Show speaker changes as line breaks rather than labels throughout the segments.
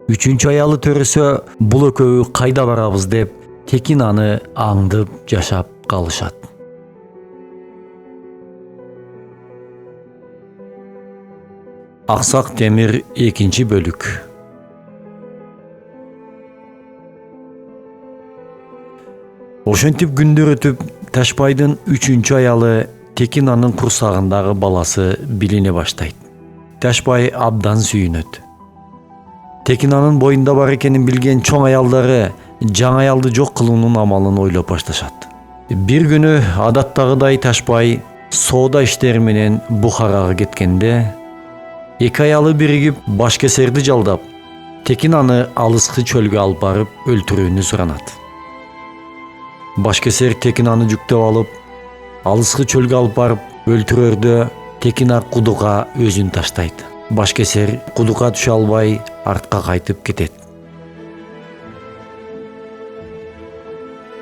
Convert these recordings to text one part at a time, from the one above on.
Үчүнчү аялы төрөсө бул экөөбү кайда барабыз деп Текин аны аңдып жашап калышат. Аксак темир 2 бөлүк. Ошентип күндөр өтүп, Ташбайдын 3-чү аялы Текин анын курсагындагы баласы билине баштайт. Ташбай абдан сүйүнөт. Текин анын боюнда бар экенин билген чоң аялдары жаңы аялды жок кылуунун амалын ойлоп башташат. Бир күнү адаттагыдай Ташбай соода иштери менен Бухарага кеткенде, эки аялы биригип башкесерди жалдап, Текин аны алыскы чөлгө алып барып өлтүрүүнү суранат. Башкесер Текин аны жүктөп алып, алыскы чөлгө алып барып өлтүрөрдө Текин кудука өзүн таштайт. Башкесер кудука түшө албай артка кайтып кетет.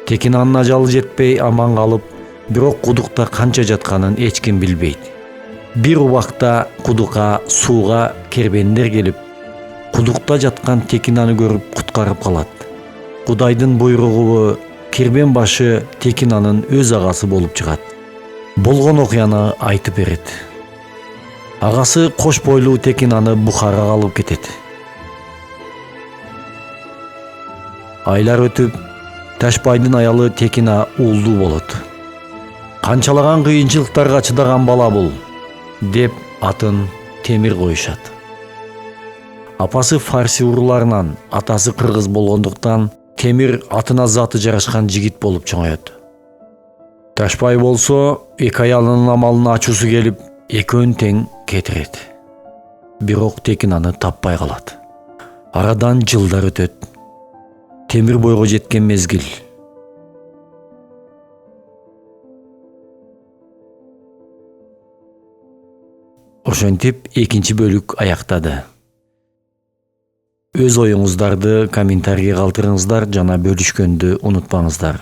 Текин анын ажалы жетпей аман калып, бирок кудукта канча жатканын эч ким билбейт. Бир убакта кудука сууга кербендер келип, кудукта жаткан Текин аны көрүп куткарып калат. Кудайдын буйругу кербен башы Текин анын өз агасы болуп чыгат. Болгон окуяны айтып берет. Агасы кош бойлуу Текин аны Бухарага алып кетет. Айлар өтүп, Ташбайдын аялы Текина уулдуу болот. Канчалаган кыйынчылыктарга чыдаган бала бул, деп атын Темир коюшат. Апасы фарси урууларынан, атасы кыргыз болгондуктан Темир атына заты жарашкан жигит болуп чоңоет. Ташбай болсо эки аялынын амалын ачуусу келип, экөөнүн тең кетирет. Бирок Текин аны таппай калат. Арадан жылдар өтөт. Темир бойго жеткен мезгил. Ошентип 2 бөлүк аяктады. Өз оюңуздарды комментарийге калтырыңыздар жана бөлүшкөндү унутпаңыздар.